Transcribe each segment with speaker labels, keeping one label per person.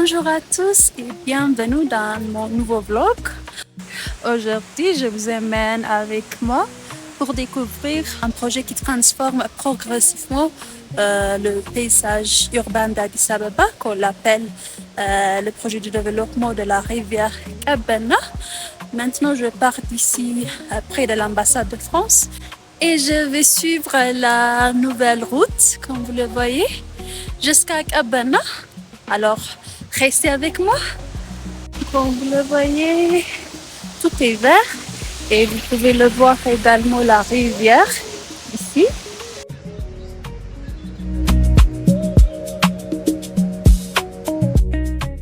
Speaker 1: Bonjour à tous et bienvenue dans mon nouveau vlog. Aujourd'hui, je vous emmène avec moi pour découvrir un projet qui transforme progressivement le paysage urbain d'Addis Abeba, qu'on l'appelle le projet de développement de la rivière Kabena. Maintenant, je pars d'ici près de l'ambassade de France et je vais suivre la nouvelle route, comme vous le voyez, jusqu'à Kabena. Alors, restez avec moi. Comme vous le voyez, tout est vert et vous pouvez le voir également la rivière ici.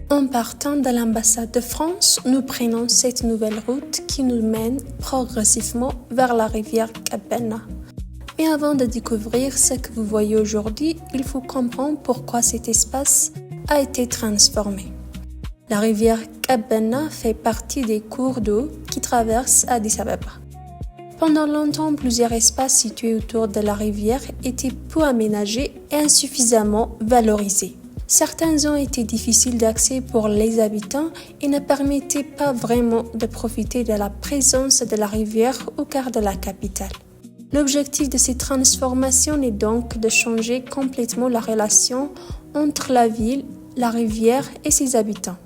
Speaker 1: En partant de l'ambassade de France, nous prenons cette nouvelle route qui nous mène progressivement vers la rivière Kabena. Mais avant de découvrir ce que vous voyez aujourd'hui, il faut comprendre pourquoi cet espace a été transformé. La rivière Kabena fait partie des cours d'eau qui traversent Addis Abeba. Pendant longtemps, plusieurs espaces situés autour de la rivière étaient peu aménagés et insuffisamment valorisés. Certains ont été difficiles d'accès pour les habitants et ne permettaient pas vraiment de profiter de la présence de la rivière au cœur de la capitale. L'objectif de ces transformations est donc de changer complètement la relation entre la ville, la rivière et ses habitants.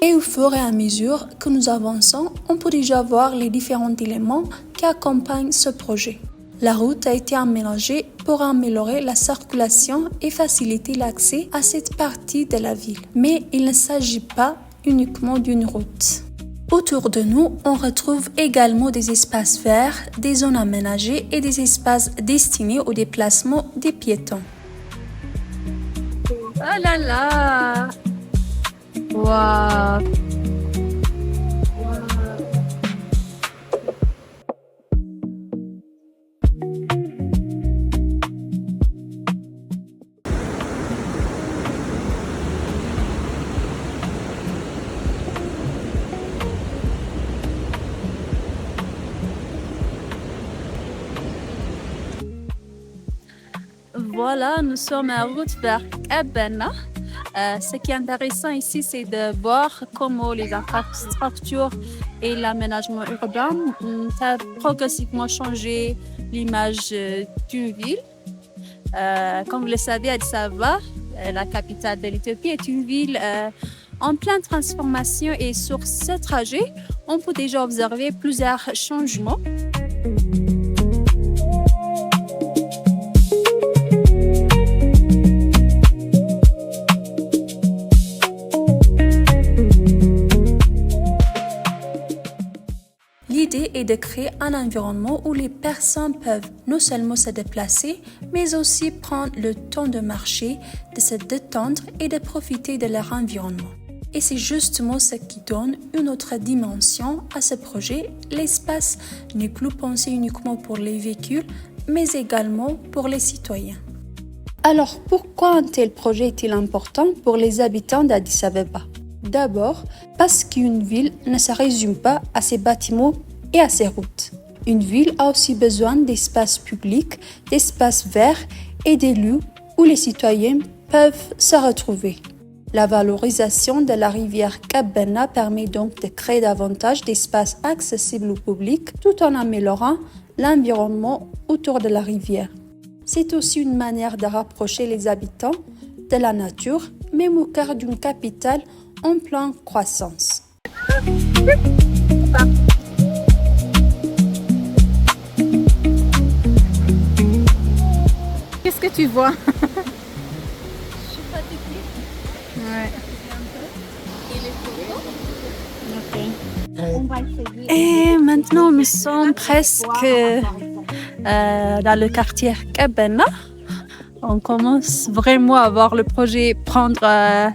Speaker 1: Et au fur et à mesure que nous avançons, on peut déjà voir les différents éléments qui accompagnent ce projet. La route a été aménagée pour améliorer la circulation et faciliter l'accès à cette partie de la ville. Mais il ne s'agit pas uniquement d'une route. Autour de nous, on retrouve également des espaces verts, des zones aménagées et des espaces destinés au déplacement des piétons. Oh là là! Waouh! Voilà, nous sommes en route vers Kabena. Ce qui est intéressant ici, c'est de voir comment les infrastructures et l'aménagement urbain ont progressivement changé l'image d'une ville. Comme vous le savez, Addis Abeba, la capitale de l'Éthiopie, est une ville en pleine transformation et sur ce trajet, on peut déjà observer plusieurs changements. L'idée est de créer un environnement où les personnes peuvent non seulement se déplacer, mais aussi prendre le temps de marcher, de se détendre et de profiter de leur environnement. Et c'est justement ce qui donne une autre dimension à ce projet. L'espace n'est plus pensé uniquement pour les véhicules, mais également pour les citoyens. Alors, pourquoi un tel projet est-il important pour les habitants d'Addis Abeba ? D'abord, parce qu'une ville ne se résume pas à ses bâtiments et à ses routes. Une ville a aussi besoin d'espaces publics, d'espaces verts et des lieux où les citoyens peuvent se retrouver. La valorisation de la rivière Kabena permet donc de créer davantage d'espaces accessibles au public tout en améliorant l'environnement autour de la rivière. C'est aussi une manière de rapprocher les habitants de la nature, même au cœur d'une capitale en pleine croissance. Qu'est-ce que tu vois?
Speaker 2: Je suis fatiguée.
Speaker 1: Ouais.
Speaker 2: On va essayer.
Speaker 1: Et maintenant, nous sommes presque dans le quartier Kabena. On commence vraiment à voir le projet prendre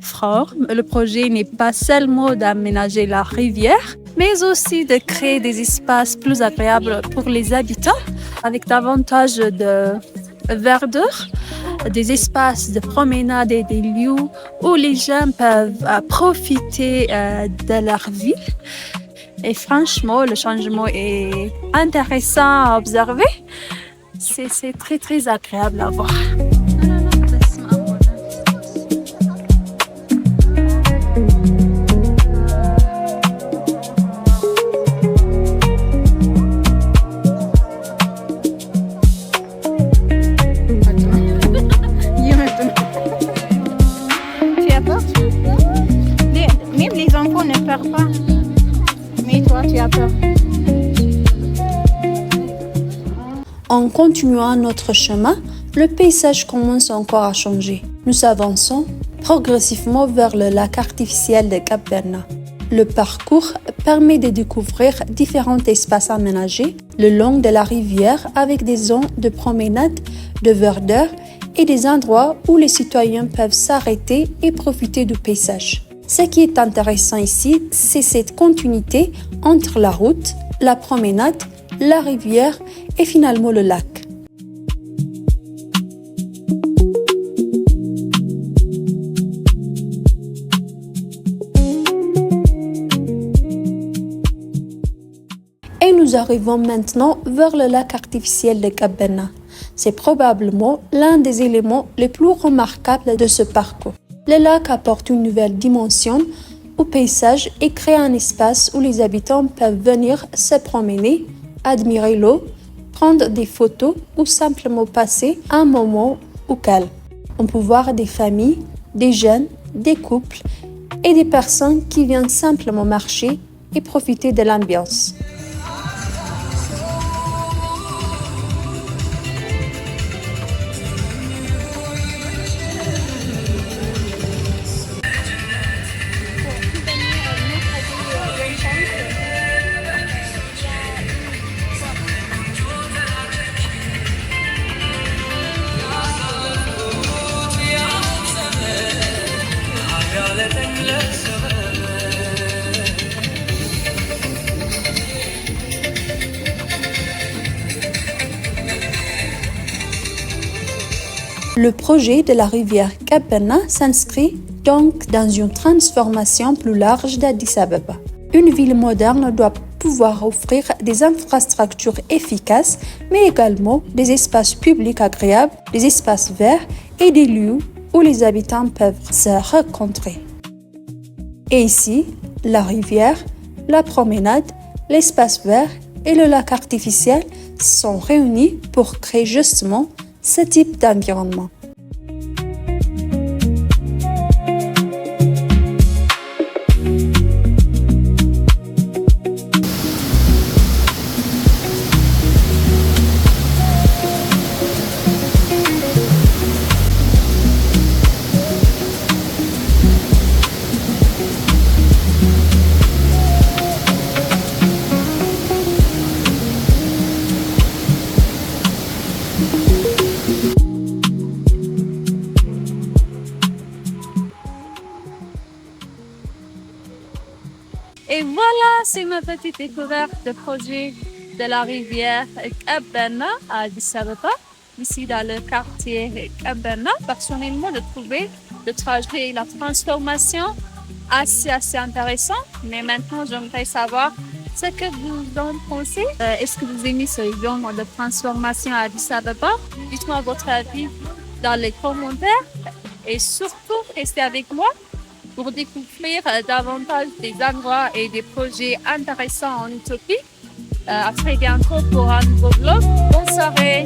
Speaker 1: forme. Le projet n'est pas seulement d'aménager la rivière, mais aussi de créer des espaces plus agréables pour les habitants, avec davantage de verdure, des espaces de promenade et des lieux où les gens peuvent profiter de leur vie. Et franchement, le changement est intéressant à observer. C'est très très agréable à voir. En continuant notre chemin, le paysage commence encore à changer. Nous avançons progressivement vers le lac artificiel de Cap Berna. Le parcours permet de découvrir différents espaces aménagés le long de la rivière avec des zones de promenade, de verdure et des endroits où les citoyens peuvent s'arrêter et profiter du paysage. Ce qui est intéressant ici, c'est cette continuité entre la route, la promenade, la rivière et finalement le lac. Et nous arrivons maintenant vers le lac artificiel de Cap Berna. C'est probablement l'un des éléments les plus remarquables de ce parcours. Le lac apporte une nouvelle dimension au paysage et crée un espace où les habitants peuvent venir se promener, admirer l'eau, prendre des photos ou simplement passer un moment au calme. On peut voir des familles, des jeunes, des couples et des personnes qui viennent simplement marcher et profiter de l'ambiance. Le projet de la rivière Cap Berna s'inscrit donc dans une transformation plus large d'Addis Abeba. Une ville moderne doit pouvoir offrir des infrastructures efficaces, mais également des espaces publics agréables, des espaces verts et des lieux où les habitants peuvent se rencontrer. Et ici, la rivière, la promenade, l'espace vert et le lac artificiel sont réunis pour créer justement ce type d'environnement.
Speaker 2: Et voilà, c'est ma petite découverte de projet de la rivière Cap Berna à Addis Abeba, ici dans le quartier Cap Berna. Personnellement, j'ai trouvé le trajet et la transformation assez intéressant. Mais maintenant, j'aimerais savoir ce que vous en pensez. Est-ce que vous aimez ce genre de transformation à Addis Abeba? Dites-moi votre avis dans les commentaires et surtout, restez avec moi pour découvrir davantage des endroits et des projets intéressants en Éthiopie. À très bientôt pour un nouveau vlog. Bonne soirée!